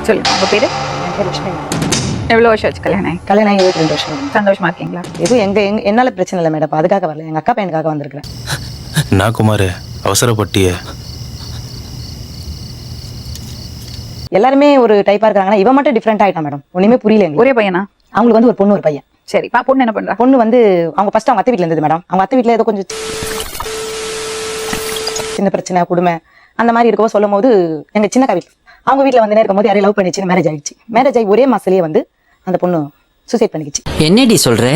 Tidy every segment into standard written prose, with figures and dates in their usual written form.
சொல்லுங்க உங்க பேரு? லட்சுமி. எவ்வளவு வருஷம் ஆச்சு கல்யாணம் ஆகி? கல்யாணம் 22 வருஷம். சந்தோஷமா இருக்கீங்களா? எதுவும் என்னால பிரச்சனை இல்லை மேடம். அதுக்காக வரல, எங்க அக்கா பையனுக்காக வந்திருக்கிறேன். நான் குமார் அவசரப்பட்டிய எல்லாருமே ஒரு டைப்பா இருக்காங்கன்னா இவன் மட்டும் டிஃப்ரெண்ட் ஆயிட்டான் மேடம். ஒண்ணுமே புரியல எங்களுக்கு. ஒரே பையனா? அவங்களுக்கு வந்து ஒரு பொண்ணு ஒரு பையன். சரி, பொண்ணு என்ன பண்றா? பொண்ணு வந்து அவங்க ஃபர்ஸ்ட் அவங்க அத்தை வீட்டுல இருந்தது மேடம். அவங்க அத்தை வீட்டுல ஏதோ கொஞ்சம் சின்ன பிரச்சனை கொடுமை அந்த மாதிரி இருக்கவோ சொல்லும் போது எங்க சின்ன வீட்டுல அவங்க வீட்டுல வந்து இருக்கும் போது யாரையும் லவ் பண்ணிச்சு, மேரேஜ் ஆயிடுச்சு. மேரேஜ் ஆகி ஒரே மாசத்துலயே வந்து அந்த பொண்ணு சூசைட் பண்ணிக்கிச்சு. என்னடி சொல்ற?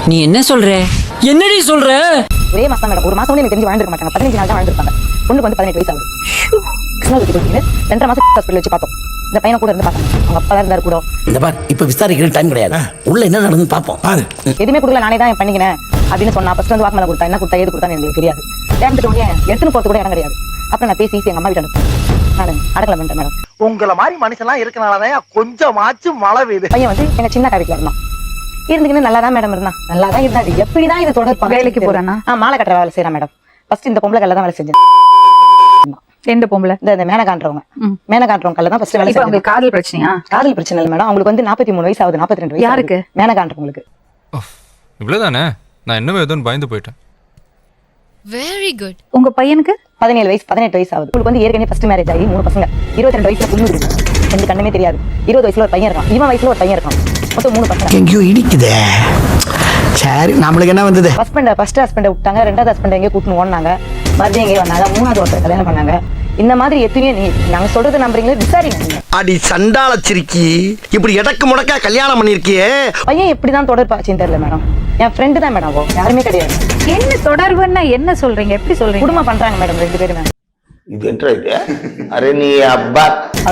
நீ என்ன சொல்ற? என்னடி சொல்ற? ஒரே மாசம் மேடம். ஒரு மாசம் கூட எனக்கு தெரிஞ்சு வாழ்ந்துருக்க மாட்டாங்க. 15 நாள் தான் வாழ்ந்துருப்பாங்க. பொண்ணுக்கு வந்து 18 வயசு ஆகுது. கிருஷ்ணகிரி 2.5 மாசம் ஹாஸ்பிட்டல் வச்சு பார்த்தோம். இந்த பையனை கூட இருந்து பார்த்தாங்க. அவங்க அப்பா தான் இருந்தாரு கூட. இந்த பார், இப்ப விசாரிக்கிற டைம் கிடையாது. உள்ள என்ன நடந்து பாப்போம். எதுவுமே கொடுக்கல, நானே தான் பண்ணிக்கினேன் அப்படின்னு சொன்னா. ஃபர்ஸ்ட் வந்து வாக்குமூலம் கொடுத்தா, என்ன கொடுத்தா ஏது கொடுத்தான்னு எனக்கு தெரியாது. எடுத்துட்டு உடனே எடுத்துன்னு போறது கூட இடம் கிடையாது. அப்புறம் நான் பேசி எங்க அம்மா வீட்டு அனுப்பேன். நான் அடக்கல பண்ணிட்டேன் மேடம். உங்களை மாதிரி மனுஷன்லாம் இருக்கனாலதான் கொஞ்சமாச்சும் மழை பெய்யுது. பையன் வந்து எங்க சின்ன வீட்டுல இருந்தான். இருந்துக்கின்னு நல்லா தான் மேடம் இருந்தான். நல்லா தான் இருந்தாரு. எப்படிதான் இது தொடர்பு? வேலைக்கு போறானா? மாலை கட்டுற வேலை செய்யறான் மேடம். ஃபர்ஸ்ட் இந்த பொம்பளை கல்ல தான் வேலை செஞ்சேன். எந்த பொம்பளை? இந்த மேனகான்றவங்க. மேனகான்றவங்க கல்ல தான் ஃபர்ஸ்ட் வேலை. இப்ப உங்களுக்கு காதல் பிரச்சனையா? காதல் பிரச்சனை இல்லை மேடம். அவங்களுக்கு வந்து 43 வயசு ஆகுது. 42 வயசு. யாருக்கு? மேனகான்றவங்களுக்கு. இவ்வளவுதானே? நான் இன்னும் எதுவும் பயந்து போயிட்டேன். Very good. உங்க பையனுக்கு 17 வயசு 18 வயசு ஆகுது. உங்களுக்கு வந்து ஏற்கனவே ஃபர்ஸ்ட் மேரேஜ் ஆகி 3 பசங்க. 22 வயசுல பொண்ணு இருக்கு. எனக்கு கண்ணுமே தெரியாது. 20 வயசுல ஒரு பையன் இருக்கான். இவன் வயசுல ஒரு பையன் இருக்கான். மொத்தம் 3 பசங்க. எங்கேயோ இடிக்குதே. சரி, நம்மளுக்கு என்ன வந்தது? ஃபர்ஸ்ட் ஹஸ்பண்டை விட்டாங்க. 2வது ஹஸ்பண்ட் எங்கேயோ கூட்டின்னு ஓடினாங்க. மறுபடியும் எங்கேயோ வந்தாங்க. 3வது ஒருத்தர் கல்யாணம் பண்ணாங்க. இந்த மாதிரி எத்தனையோ நாங்க சொல்றது நம்புறீங்களே? விசாரிங்க. அடி சண்டால சிரிக்கி, இப்படி எடக்கு முடக்கா கல்யாணம் பண்ணிருக்கியே. பையன் எப்படிதான் தொடர்பாச்சுன்னு தெரியல மேடம். என் ஃப்ரெண்டு தான் மேடம். யாருமே கிடையாது. என்ன தொடர்புன்னா என்ன சொல்றீங்க? எப்படி சொல்றீங்க? குடும்பம் பண்றாங்க மேடம் 2 பேருமே. இது என்ன இது? அரே நீ அப்பா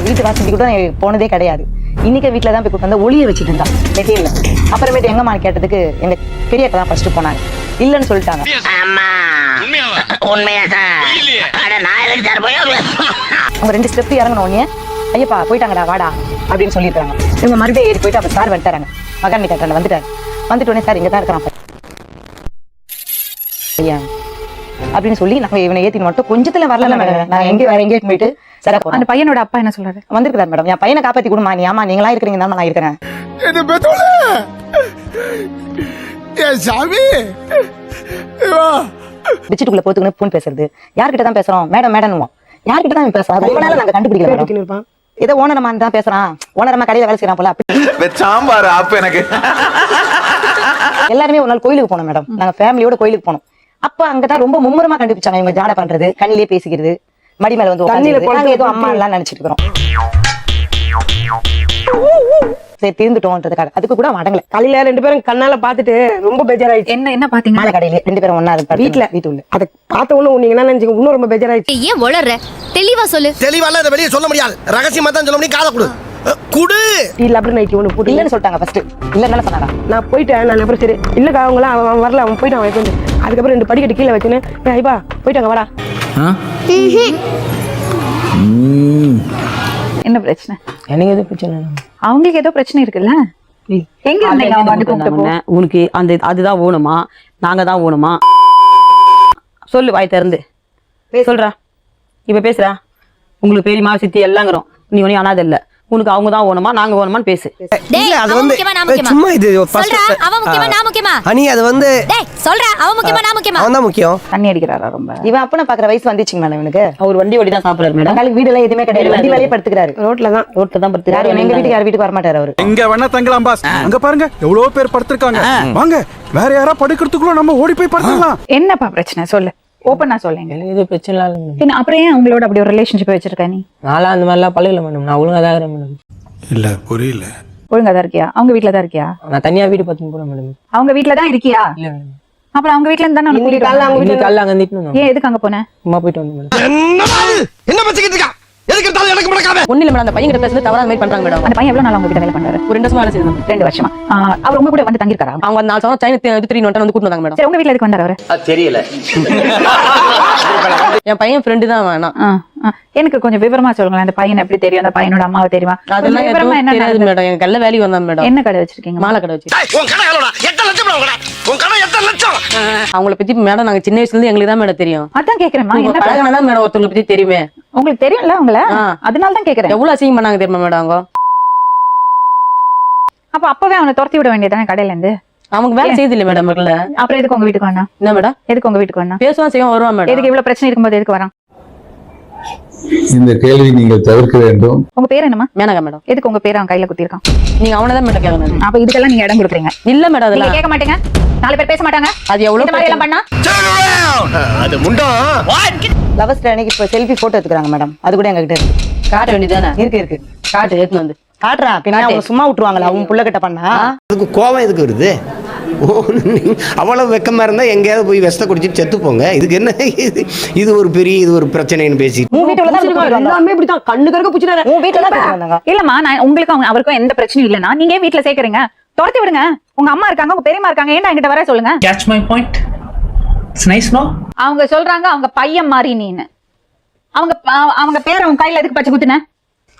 வீட்டு வாசலுக்கு கூட போனதே கிடையாது. இன்னைக்கு வீட்டுல தான் போய் வந்து ஒளிய வச்சுட்டு இருந்தான் நெட்டியில. அப்புறமேட்டு எங்கம்மா கேட்டதுக்கு எங்க பெரியக்கா தான் ஃபர்ஸ்ட் போனாங்க. இல்லன்னு சொல்லிட்டாங்க. அவங்க 2 ஸ்டெப் இறங்கணும் உடனே ஐயப்பா போயிட்டாங்கடா வாடா அப்படின்னு சொல்லியிருக்காங்க. இவங்க மறுபடியும் ஏறி போயிட்டு அப்ப சார் வந்துட்டாங்க. மகாரணி கட்டண வந்துட்டாரு. வந்துட்டு உடனே சார் இங்க தான் இருக்கிறான் ஐயா அப்படின்னு சொல்லி நாங்க இவனை ஏத்தின்னு மட்டும் கொஞ்சத்துல வரல மேடம். நான் எங்க வேற எங்கேயும் போயிட்டு சார் அந்த பையனோட அப்பா என்ன சொல்றாரு? வந்திருக்காரு மேடம். என் பையனை காப்பாத்தி கொடுமா. நீ ஆமா நீங்களா இருக்கிறீங்க தான் நான் இருக்கிறேன். பிச்சுட்டுக்குள்ள போத்துக்குன்னு போன் பேசுறது. யார்கிட்ட தான் பேசுறோம்? மேடம் மேடம் யார்கிட்ட தான் பேசுறோம்? ரொம்ப நாள் நாங்க கண்டுபிடிக்கல. ஏதோ ஓனரமா தான் பேசுறான். ஓனரமா கடையில வேலை செய்யறான் போல. சாம்பார் அப்ப எனக்கு எல்லாருமே ஒரு நாள் கோயிலுக்கு போனோம் மேடம். நாங்க ஃபேமிலியோட கோயிலுக்கு போனோம். அப்ப அங்கதான் ரொம்ப மும்முரமா கண்டுபிடிச்சாங்க. இவங்க ஜாட பண்றது, கண்ணிலே பேசிக்கிறது, மடி மேல வந்து உட்கார்ந்து ஏதோ அம்மா எல்லாம் நினைச்சிட்டு இருக்கிறோம். சரி தீர்ந்துட்டோம்ன்றதுக்காக அதுக்கு கூட அடங்கல. காலையில 2 பேரும் கண்ணால பாத்துட்டு ரொம்ப பேஜாராயிடுச்சு. என்ன பாத்தீங்க? மாலை கடையில 2 பேரும் ஒன்னா இருக்கு வீட்டுல. அதை பார்த்த உடனே நீங்க என்ன நினைச்சீங்க? இன்னும் ரொம்ப பேஜாராயிடுச்சு. ஏன் வளர்ற? தெளிவா சொல்லு. தெளிவால இதை வெளியே சொல்ல முடியாது. ரகசியமா தான் சொல்ல முடியும். காதை கொடு குடு. இல்ல அப்படி நைட்டி ஒண்ணு போட்டு இல்லன்னு சொல்லிட்டாங்க. ஃபர்ஸ்ட் இல்லன்னு சொன்னாங்க. நான் போயிட்டேன். நான் அப்புறம் சரி இல்லக்கா அவங்களாம் அவன் வரல, அவன் போயிட்டான் வைக்கணும். அதுக்கப்புறம் 2 படிக்கட்டு கீழே வச்சுன்னு ஐப்பா போயிட்டாங்க வாடா. என்ன பிரச்சனை? எனக்கு எதுவும் பிரச்சனை இல்லை. அவங்களுக்கு ஏதோ பிரச்சனை இருக்குல்ல? எங்க இருந்தீங்க? அவங்க வந்து கூப்பிட்டு உனக்கு அந்த அதுதான் ஓணுமா நாங்க தான் ஓணுமா? சொல்லு வாய் திறந்து சொல்றா. இப்ப பேசுறா. உங்களுக்கு பெரியமா சித்தி எல்லாங்கிறோம். நீ ஒன்னும் அனாதை இல்ல. உனக்கு அவங்க தான் ஓணுமா நாங்க ஓணுமான்னு பேசு. இல்ல அது வந்து சும்மா இது அவன் முக்கியமா நான் முக்கியமா? அனி அது வந்து சொல்ற அவன் முக்கியமா நான் முக்கியமா? அவன் தான் முக்கியம். தண்ணி அடிக்கிறாரா ரொம்ப? இவன் அப்பனை பாக்குற வயசு வந்துச்சுங்க மேடம் இவனுக்கு. அவர் வண்டி ஓடி தான் சாப்பிடுறாரு மேடம். நாளைக்கு வீடு எல்லாம் எதுவுமே கிடையாது. வண்டி வேலையே படுத்துக்கிறாரு. ரோட்ல தான் படுத்துறாரு. எங்க வீட்டுக்கு யார் வீட்டுக்கு வரமாட்டாரு அவரு. எங்க வேணா தங்கலாம் பாஸ். அங்க பாருங்க எவ்வளவு பேர் படுத்திருக்காங்க. வாங்க வேற யாரா படுக்கிறதுக்குள்ள நம்ம ஓடி போய் படுத்துக்கலாம். என்னப்பா பிரச்சனை சொல்லு. ஓப்பனா சொல்லுங்க. இது பிரச்சனை இல்லை. அப்புறம் ஏன் அவங்களோட அப்படி ஒரு ரிலேஷன்ஷிப் வச்சிருக்க நீ? நான்லாம் அந்த மாதிரிலாம் பழகல மேடம். நான் ஒழுங்கா தான் இருக்கிறேன் மேடம். இல்ல புரியல. ஒழுங்கா தான் இருக்கியா? அவங்க வீட்டுல தான் இருக்கியா? நான் தனியா வீடு பார்த்து போறேன் மேடம். அவங்க வீட்டுல தான் இருக்கியா? இல்ல மேடம். அப்புறம் அவங்க வீட்டுல இருந்தா இன்னைக்கு காலைல அங்க நின்னு ஏன் எதுக்கு அங்க போனேன்? சும்மா போயிட்டு வந்து மேடம். என்ன பச்சிக்கிட்டு இருக்கா? எதுக்கு எடுத்தாலும் எனக்கு முடக்காத. ஒண்ணு இல்ல மேடம். அந்த பையன் கிட்ட பேசுறது தவறா மேட் பண்றாங்க மேடம். அந்த பையன் எவ்வளவு நாள் அவங்க கிட்ட வேலை பண்றாரு? ஒரு 2 வருஷமா வேலை செய்யணும். 2 வருஷமா. அவர் உங்க கூட வந்து தங்கி இருக்காரா? அவங்க 4 வருஷம் சைனா 3 வந்து கூட்டு வந்தாங்க மேடம். சரி உங்க வீட்டுல எதுக்கு வந்தாரு அவரு? தெரியல. என் பையன் ஃப்ரெண்டு தான் வேணாம். எனக்கு கொஞ்சம் விவரமா சொல்லுங்களேன். அந்த பையன் எப்படி தெரியும்? அந்த பையனோட அம்மாவை தெரியுமா? அதெல்லாம் விவரமா என்ன தெரியாது மேடம். என் கல்ல வேலைக்கு வந்தான் மேடம். என்ன கடை வச்சிருக்கீங்க? மாலை கடை வச்சு. உன் கடை எவ்வளவுடா? 8 லட்சம் உன் கடை. உன் கடை 8 லட்சம். அவங்கள பத்தி மேடம் நாங்க சின்ன வயசுல இருந்து எங்களுக்கு தான் மேடம் தெரியும். அதான் கேக்குறேன். பழகினா தான் மேடம் ஒருத்தவங்களை பத்தி தெரியுமே. உங்களுக்கு தெரியும்ல உங்கள, அதனால தான் கேக்குறேன். எவ்வளவு அசிங்கம் பண்ணாங்க தெரியுமா மேடம் அவங்க? அப்ப அப்பவே அவனை துரத்தி விட வேண்டியதானே கடையில இருந்து. அவங்க வேலை செய்யுது இல்ல மேடம் இருக்கல. அப்புறம் எதுக்கு உங்க வீட்டுக்கு வந்தா? என்ன மேடம்? எதுக்கு உங்க வீட்டுக்கு வந்தா? பேசுவான் செய்வான் வருவான் மேடம். எதுக்கு இவ்வளவு பிரச்சனை இருக்கும்போது எதுக்கு வரான்? இந்த கேள்வி நீங்கள் தவிர்க்க வேண்டும். உங்க பேர் என்னமா? மேனகா மேடம். எதுக்கு உங்க பேர் அவன் கையில குத்திருக்கான்? நீங்க அவனதான் மேடம் கேட்கணும். அப்ப இதுக்கெல்லாம் நீங்க இடம் கொடுக்குறீங்க. இல்ல மேடம் நீங்க அதெல்லாம் கேட்க மாட்டீங்க, 4 பேர் பேச மாட்டாங்க. அது எவ்வளவு இந்த மாதிரி எல்லாம் பண்ணா அது முண்டம். லவர்ஸ் அன்னைக்கு இப்போ செல்ஃபி போட்டோ எடுத்துக்கிறாங்க மேடம். அது கூட எங்ககிட்ட இருக்கு. காட்ட வேண்டியதானே? இருக்கு காட்டு எடுத்து வந்து காட்டுறா. பின்ன அவங்க சும்மா விட்டுருவாங்களா அவங்க புள்ள கிட்ட பண்ணா? அதுக்கு கோவம் எதுக்கு வருது? அவ்வளவு வெக்கமா இருந்தா எங்கேயாவது போய் விஷத்தை குடிச்சிட்டு செத்து போங்க. இதுக்கு என்ன இது ஒரு பெரிய இது ஒரு பிரச்சனைன்னு பேசி உன் வீட்டுல தான் எல்லாமே இப்படிதான் கண்ணு கறக்க புடிச்சிட்டாரு. உன் வீட்டுல தான் கூட்டிட்டு வந்தாங்க. இல்லம்மா, நான் உங்களுக்கு அவருக்கும் எந்த பிரச்சனையும் இல்லைன்னா நீங்க ஏன் வீட்டுல சேர்க்கறீங்க? துரத்தி விடுங்க. உங்க அம்மா இருக்காங்க, உங்க பெரியம்மா இருக்காங்க, ஏன்டா என்கிட்ட வர சொல்லுங்க. Catch my point? It's nice, no? அவங்க சொல்றாங்க அவங்க பையன் மாதிரி நீன்னு. அவங்க பேர் அவங்க கையில எதுக்கு பச்சை குத்துன?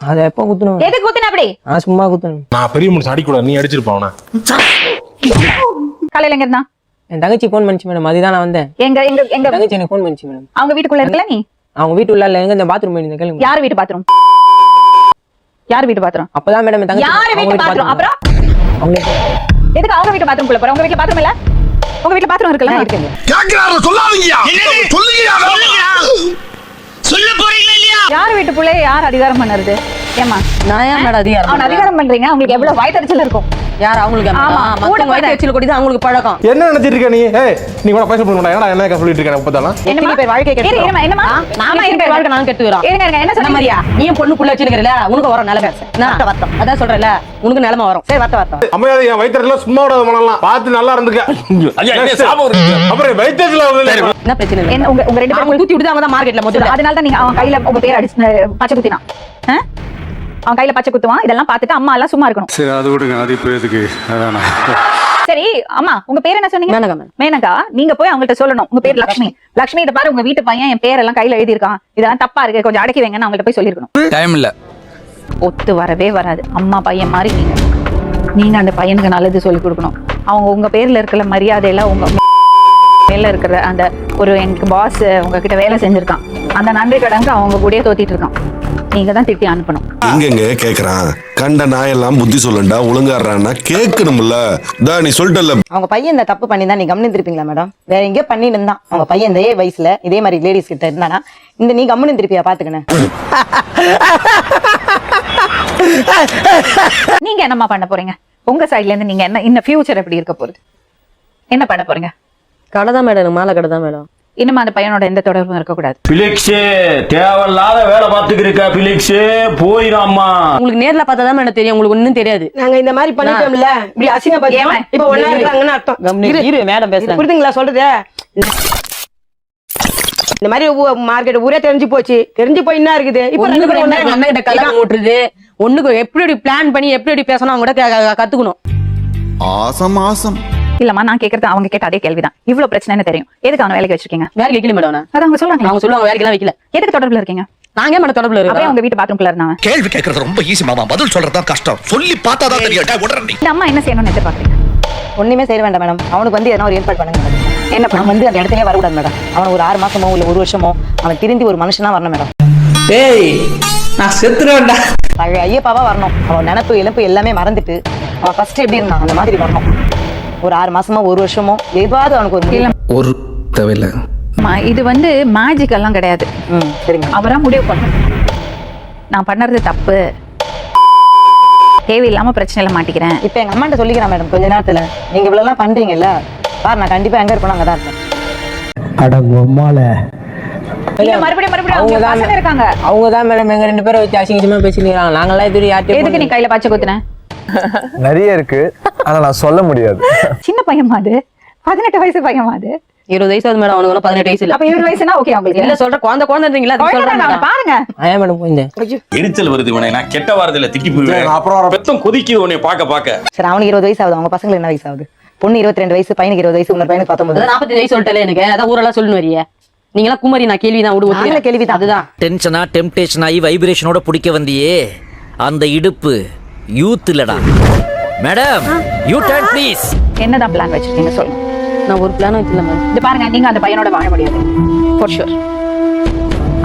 அத எப்ப குத்தணும்? எதுக்கு குத்துன அப்படி? சும்மா குத்தணும். நான் பெரிய மனுஷன் அடிக்கூடாது, நீ அடிச்சிருப்பா அவனை. காலையில எங்க இருந்தா? என் தங்கச்சி போன் பண்ணிச்சு மேடம். அதுதான் நான் வந்தேன். எங்க எங்க எங்க தங்கச்சி எனக்கு போன் பண்ணிச்சு மேடம். அவங்க வீட்டுக்குள்ள இருக்கல நீ? அவங்க வீட்டு உள்ள எங்க இந்த பாத்ரூம் போய் கேளுங்க. யார் வீட்டு பாத்ரூம்? யார் வீட்டு பாத்ரூம்? அப்பதான் மேடம் தங்கச்சி யார் வீட்டு பாத்ரூம்? அப்புறம் அவங்க எதுக்கு அவங்க வீட்டு பாத்ரூம் குள்ள போற? உங்க வீட்ல பாத்ரூம் இல்ல? உங்க வீட்ல பாத்ரூம் இருக்குல்ல? இருக்குங்க. கேக்குறாரு சொல்லாதீங்கயா. சொல்லுங்கயா. சொல்ல போறீங்களா இல்லையா? யார் வீட்டு புள்ளைய யார் அதிகாரம் பண்ணுறது? ஏமா நான் ஏன் மேடம் அதிகாரம்? அவன் அதிகாரம் பண்றீங்க. உங்களுக்கு எவ்வளவு வயித்தறிச்சல் இருக்கும்? யார் அவங்களுக்கு? ஆமா, கூட வயித்தறிச்சல் கொடி தான் அவங்களுக்கு பழக்கம். என்ன நினைச்சிட்டு இருக்க நீ? ஏய், நீ கூட பேச போறடா. என்ன சொல்லிட்டு இருக்க இப்பதான்? எத்தனை பேர் வாழ்க்கை கெட்டு? என்னமா நாம இருக்க வாழ்க்கை நான் கெட்டுறோம். இருங்க என்ன சொன்ன மாதிரியா? நீ பொண்ணு புள்ள வச்சிருக்கல, உனக்கு வர நிலைமை. நான் வரட்டும். அதான் சொல்றேன்ல, உனக்கு நிலைமை வரும். சரி வரட்டும். அம்மையா என் வயித்துல சும்மா விடாத பண்ணலாம். பார்த்து நல்லா இருந்துக்க. அப்புறம் வயித்துல என்ன பிரச்சனை இல்லை. என்ன உங்க ரெண்டு பேரும் குத்தி விட்டு அவங்க தான் மார்க்கெட்ல முதல்ல. அதனால தான் நீங்க அவன் கையில உங்க பேர் அடிச்சு பச்சை குத்தினான். அவன் கையில பச்சை குத்துவான். இதெல்லாம் பார்த்துட்டு அம்மா எல்லாம் சும்மா இருக்கணும். சரி அது விடுங்க. அது இப்ப எதுக்கு? அதானே. சரி அம்மா, உங்க பேர் என்ன சொன்னீங்க? மேனகா மேம். மேனகா, நீங்க போய் அவங்கள்ட்ட சொல்லணும் உங்க பேர் லட்சுமி. லட்சுமி, இத பாரு உங்க வீட்டு பையன் என் பேரெல்லாம் கையில எழுதி இருக்கான், இதெல்லாம் தப்பா இருக்கு, கொஞ்சம் அடக்கி வைங்கன்னு அவங்கள்ட்ட போய் சொல்லிருக்கணும். டைம் இல்ல. ஒத்து வரவே வராது. அம்மா பையன் மாதிரி நீங்க அந்த பையனுக்கு நல்லது சொல்லி கொடுக்கணும். அவங்க உங்க பேர்ல இருக்கிற மரியாதையில உங்க மேல இருக்கிற அந்த ஒரு எனக்கு பாஸ் உங்ககிட்ட வேலை செஞ்சிருக்கான், அந்த நன்றி கடங்க அவங்க கூடயே தோத்திட்டு இருக்கான். நீங்க தான் திட்டி அனுப்பணும். எங்க கேக்குறான் கண்ட நாயெல்லாம் புத்தி சொல்லண்டா ஒழுங்காடுறான்னா கேட்கணும்ல. நீ சொல்லிட்டல அவங்க பையன் இந்த தப்பு பண்ணி தான் நீ கம்முன்னு இருப்பீங்களா மேடம்? வேற எங்கேயோ பண்ணிட்டு இருந்தான் அவங்க பையன் இதே வயசுல இதே மாதிரி லேடிஸ் கிட்ட இருந்தானா இந்த நீ கம்முன்னு திருப்பியா பாத்துக்கணும். நீங்க என்னம்மா பண்ண போறீங்க? உங்க சைட்ல இருந்து நீங்க என்ன இந்த ஃபியூச்சர் எப்படி இருக்க போகுது? என்ன பண்ண போறீங்க? கடை தான் மேடம், மாலை கடை தான் மேடம். இன்னும் அந்த பையனோட எந்த தொடர்பும் இருக்கக்கூடாது. பிலிக்ஸ் தேவையில்லாத வேலை பார்த்துக்கிருக்க. பிலிக்ஸ் போயிடாமா. உங்களுக்கு நேர்ல பார்த்தா தான் மேடம் தெரியும், உங்களுக்கு ஒண்ணும் தெரியாது. நாங்க இந்த மாதிரி பண்ணிட்டோம்ல, இப்படி அசிங்கப்படுத்தியமா இப்ப ஒண்ணா இருக்காங்கன்னு அர்த்தம். இரு மேடம் பேசுறேன். புரியுதுங்களா சொல்றது? இந்த மாதிரி மார்க்கெட் ஊரே தெரிஞ்சு போச்சு. தெரிஞ்சு போய் என்ன இருக்குது? இப்ப ரெண்டு பேரும் ஒண்ணா அண்ணன் கிட்ட கல்யாணம் ஓட்டுறது ஒண்ணுக்கு எப்படி பிளான் பண்ணி எப்படி பேசணும் அவங்க கூட கத்துக்கணும். Awesome awesome. இல்லம்மா, நான் கேக்குறது அவங்க கேட்ட அதே கேள்விதான். இவ்வளவு பிரச்சனைன்னு தெரியும், எதுக்கு அவனை வேலைக்கு வச்சிருக்கீங்க? வேலைக்கு வைக்கல மேடம். அதான் அவங்க சொல்றாங்க. அவங்க சொல்லுவாங்க வேலைக்கு எல்லாம் வைக்கல. எதுக்கு தொடர்புல இருக்கீங்க? நாங்க மேடம் தொடர்புல அப்படியே இருக்கோம். உங்க வீட்டு பாத்ரூம்குள்ள இருந்தாங்க. கேள்வி கேட்கறது ரொம்ப ஈஸி மாமா, பதில் சொல்றதுதான் கஷ்டம். சொல்லி பார்த்தா தான் தெரியும். உடனே இந்த அம்மா என்ன செய்யணும்னு எதிர்பார்க்கறீங்க? ஒண்ணுமே செய்ய வேண்டாம் மேடம். அவனுக்கு வந்து எதனா ஒரு ஏற்பாடு பண்ணுங்க மேடம். என்ன அவன் வந்து அந்த இடத்துலயே வரக்கூடாது மேடம். அவன் ஒரு 6 மாசமோ இல்ல 1 வருஷமோ அவன் திருந்தி ஒரு மனுஷனா வரணும் மேடம். டேய் நான் செத்துறேன்டா. பழைய ஐயப்பாவா வரணும். அவன் நினைப்பு இழப்பு எல்லாமே மறந்துட்டு அவன் ஃபர்ஸ்ட் எப்படி இருந்தான் அந்த மாதிரி வரணும். ஒரு 6 மாசமோ 1 வருஷமோ ஏதாவது அவனுக்கு ஒரு முடியல. ஒரு தேவையில்லை. இது வந்து மேஜிக் எல்லாம் கிடையாது. சரிங்க. அவரா முடிவு பண்ணணும். நான் பண்ணறது தப்பு, தேவையில்லாம பிரச்சனையில மாட்டிக்கிறேன். இப்ப எங்க அம்மாட்ட சொல்லிக்கிறேன் மேடம், கொஞ்ச நேரத்துல நீங்க இவ்வளவு எல்லாம் பண்றீங்கல்ல, பாரு நான் கண்டிப்பா எங்க இருக்கணும் அங்கதான் இருப்பேன். மறுபடியும் அவங்க பசங்க இருக்காங்க. அவங்க தான் மேடம் எங்க 2 பேரை வச்சு அசிங்கமா பேசிக்கிறாங்க. நாங்கெல்லாம் இது எதுக்கு நீ கையில பச்சை குத்துன? நிறைய இருக்கு, ஆனா நான் சொல்ல முடியாது. சின்ன பையன் அது 18 வயசு பையன் அது. 20 வயசு ஆகுது மேடம். அவனுக்கு 18 வயசு இல்ல. அப்ப 20 வயசுனா ஓகே உங்களுக்கு. என்ன சொல்ற குழந்தைன்றீங்களா? பாருங்க. ஆயா மேடம் போயிந்தேன். எரிச்சல் வருது உனக்கு. நான் கெட்ட வாரத்துல திக்கி போயிடுவேன். அப்புறம் பெத்தம் கொதிக்குது உன்னை பாக்க. சரி அவனுக்கு 20 வயசு ஆகுது. அவங்க பசங்களுக்கு என்ன வயசு ஆகுது? பொண்ணு 22 வயசு, பையனுக்கு 20 வயசு, இன்னொரு பையனுக்கு 19. 45 வயசு சொல்லிட்டல எனக்கு. அதான் ஊரெல்லாம் சொல்லணும் வரிய. நீங்களா குமரி நான் கேள்விதான் விடுவோம். கேள்விதான். அதுதான் டென்ஷனா டெம்டேஷன் ஆகி வைப்ரேஷனோட பிடிக்க வந்தியே அந்த இடுப்பு யூத் இல்லடா மேடம். You turn please. என்னதான் பிளான் வச்சிருக்கீங்க சொல்லுங்க. நான் ஒரு பிளான் வச்சில்ல மேம். இது பாருங்க, நீங்க அந்த பையனோட வாழ முடியாது ஃபார் ஷூர்.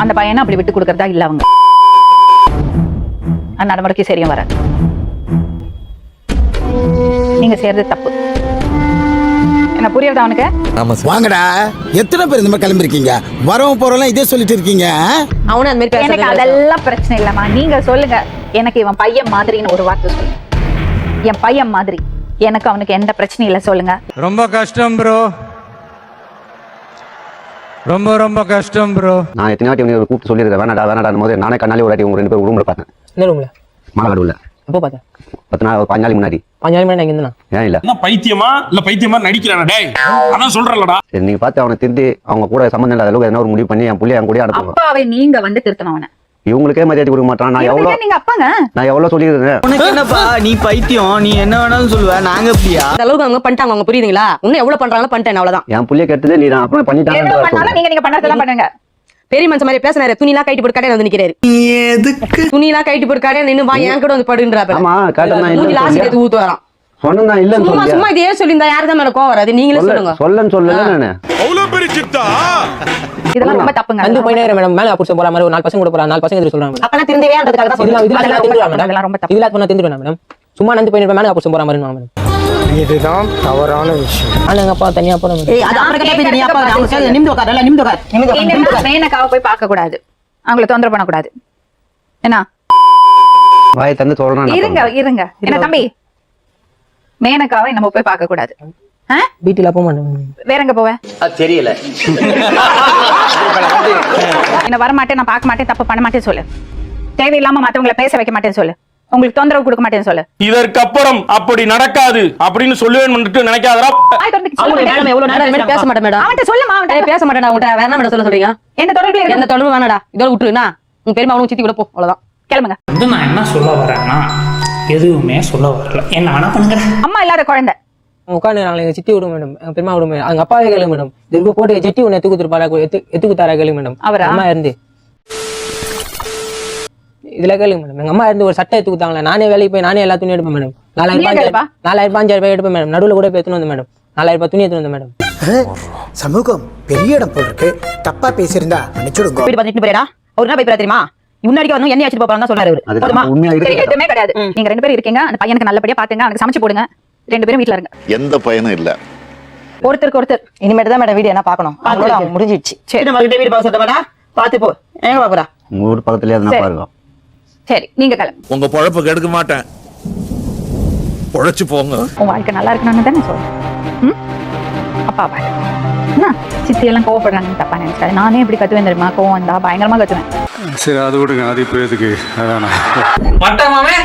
அந்த பையனை அப்படி விட்டு கொடுக்கறதா இல்ல அவங்க அந்த நடைமுறைக்கு சரியும் வராது. நீங்க செய்யறது தப்பு. என்ன புரியுதா அவனுக்கு? வாங்கடா, எத்தனை பேர் இந்த மாதிரி கிளம்பிருக்கீங்க? வரவும் போறோம்லாம் இதே சொல்லிட்டு இருக்கீங்க. அவனும் அந்த மாதிரி எனக்கு அதெல்லாம் பிரச்சனை இல்லம்மா. நீங்க சொல்லுங்க, எனக்கு இவன் பையன் மாதிரின்னு ஒரு வார்த்தை சொல்லுங்க. என் பையன் மாதிரி, எனக்கு அவனுக்கு எந்த பிரச்சனையும் இல்லை சொல்லுங்க. ரொம்ப கஷ்டம் ப்ரோ, ரொம்ப ரொம்ப கஷ்டம் ப்ரோ. நான் எத்தனை வாட்டி உனக்கு கூப்பிட்டு சொல்லியிருக்கேன் வேணாடா வேணாடான்னு போது நானே கண்ணாலே ஒரு வாட்டி உங்க 2 பேர் ரூம்ல பார்த்தேன். என்ன ரூம்ல? மாலகாடு உள்ள. எப்போ பார்த்தேன்? 10 நாள் 5 நாள் முன்னாடி. 5 நாள் முன்னாடி இங்க ஏன் இல்ல? என்ன பைத்தியமா இல்ல பைத்தியமா நடிக்கிறானா டேய்? அதான் சொல்றேன்லடா. சரி நீங்க பார்த்து அவனை திருத்தி அவங்க கூட சம்பந்தம் இல்லாத அளவுக்கு என்ன ஒரு முடிவு பண்ணி என் புள்ளைய என் கூட அனுப்புங்க. அப்பாவை நீங்க வந்து திருத்தணும் அவனை. இவங்களுக்கே மரியாதை கொடுக்க மாட்டான். நீங்க அப்பாங்க. நான் எவ்வளவு சொல்லியிருக்கேன். உனக்கு என்னப்பா, நீ பைத்தியம், நீ என்ன வேணாலும் சொல்லுவ, நாங்க எப்படியா? அந்த அளவுக்கு அவங்க பண்ணிட்டாங்க, அவங்க புரியுதுங்களா? இன்னும் எவ்வளவு பண்றாங்களோ பண்ணிட்டேன், அவ்வளவுதான். என் புள்ளைய கெட்டதே நீ தான் அப்புறம் பண்ணிட்டாங்க. நீங்க பண்ணதெல்லாம் பண்ணுங்க. பெரிய மனுஷன் மாதிரி பேசினாரு. துணிலாம் கைட்டு போட்டு கடையில வந்து நிக்கிறாரு. எதுக்கு துணிலாம் கைட்டு போட்டு கடையில நின்னு வா என் கூட வந்து படுன்றாரு. ஆமா காட்டனா இல்ல. லாஸ்ட் எடுத்து ஊத்து வரான். சொன்னா இல்லன்னு சும்மா சொல்லியா? சும்மா இதே சொல்லிருந்தா யாரு தான் மேல கோவம் வராது? நீங்களே சொல்லுங்க. சொல்லல நானு. அவ்வளவு பெரிய சித்தா இதெல்லாம் ரொம்ப தப்புங்க. வந்து போயினே மேடம் மேல புடிச்ச போற மாதிரி ஒரு 4 பசங்க கூட போற 4 பசங்க எதிர சொல்றாங்க. அப்பலாம் திருந்தவேன்றதுக்காக தான் சொல்றேன். இதெல்லாம் ரொம்ப தப்பு. இதெல்லாம் பண்ணா திருந்துறேன் மேடம். சும்மா நந்து போயினே மேல புடிச்ச போற மாதிரி மேடம். இதுதான் தவறான விஷயம். ஆனாங்க அப்பா தனியா போறோம். ஏய் அது அப்புறம் கட்ட போய் நீ அப்பா அவங்க நிமிந்து உட்கார், எல்லாம் நிமிந்து உட்கார். மேனக்காவை போய் பார்க்க கூடாது, அவங்கள தொந்தரவு பண்ண கூடாது. என்ன வாயை தந்து சொல்றான். இருங்க இருங்க. என்ன தம்பி, மேனக்காவை நம்ம போய் பார்க்க கூடாது. வீட்டுல போக மாட்டேன். வேற எங்க போவேன்? தெரியல. என்ன வர மாட்டேன், நான் பார்க்க மாட்டேன், தப்பு பண்ண மாட்டேன்னு சொல்லு. தேவையில்லாம மத்தவங்களை பேச வைக்க மாட்டேன்னு சொல்லு. உங்களுக்கு தொந்தரவு கொடுக்க மாட்டேன்னு சொல்லு. இதற்கப்புறம் அப்படி நடக்காது அப்படின்னு சொல்லுவேன் நினைக்காதடா. எவ்வளவு நேரம் பேச மாட்டேன் மேடம். அவன்கிட்ட சொல்லுமா? அவன்கிட்ட பேச மாட்டேன். அவன்கிட்ட வேற என்ன மேடம் சொல்ல சொல்றீங்க? என்ன தொடர்பு? எந்த தொடர்பு வேணாடா, இதோட விட்டுருனா உங்க பெருமா அவனுக்கு சித்தி கூட போ, அவ்வளவுதான். கிளம்புங்க. நான் என்ன சொல்ல வரேன்னா எதுவுமே சொல்ல வரல. என்ன வேணா பண்ணுங்க. அம்மா இல்லாத குழந்தை உட்காந்து நாளைக்கு சித்தி விடும் மேடம், பெருமா விடும் மேடம். அவங்க அப்பாவே கேளுங்க மேடம். திரும்ப போட்டு ஜெட்டி ஒன்று எத்து குத்துருப்பாரா, எத்து குத்தாரா கேளுங்க மேடம். அவரா? அம்மா இருந்து இதுல கேளுங்க மேடம். எங்க அம்மா இருந்து ஒரு சட்டை எடுத்து கொடுத்தாங்களே, நானே வேலைக்கு போய் நானே எல்லா துணியும் எடுப்பேன் மேடம். 4000-5000 எடுப்பேன் மேடம். நடுவில் கூட போய் எடுத்துன்னு வந்து மேடம். 4000 துணி எடுத்துன்னு வந்து மேடம். சமூகம் பெரிய இடம் போல் இருக்கு, தப்பா பேசியிருந்தா மன்னிச்சுடுங்க. வீட்டு பார்த்துட்டு போறா. அவர் என்ன போய் தெரியுமா? முன்னாடி வந்து என்ன ஆச்சு போறாங்க சொல்றாரு அவரு. உண்மையா எதுவுமே கிடையாது. நீங்க 2 பேரும் இருக்கீங்க, அந்த பையனுக்கு நல்லபடியா பாத்துங்க, அவனுக்கு சமைச்சு போடுங்க. 2 பேரும் வீட்டுல இருங்க. எந்த பயனும் இல்ல. ஒருத்தருக்கு ஒருத்தர். இனிமேட்டு தான் மேடம் வீடியோ என்ன பார்க்கணும். முடிஞ்சிடுச்சு. சரி நம்ம கிட்ட வீடு பார்க்க சொல்றா, பாத்து போ. எங்க பாக்குறா? உங்க ஊர் பக்கத்துலயே இருந்தா பாருங்க. சரி நீங்க கிளம்பு. உங்க பொழப்பு கெடுக்க மாட்டேன், பொழைச்சு போங்க. உன் வாழ்க்கை நல்லா இருக்கணும்னு தானே சொல்றேன். அப்பா என்ன சித்தி எல்லாம் கோவப்படுறாங்க தப்பா நினைச்சாரு. நானே இப்படி கத்துவேன் தெரியுமா? கோவம் வந்தா பயங்கரமா கத்துவேன். சரி அது விடுங்க, அது இப்போ எதுக்கு? அதானா மட்டமாமே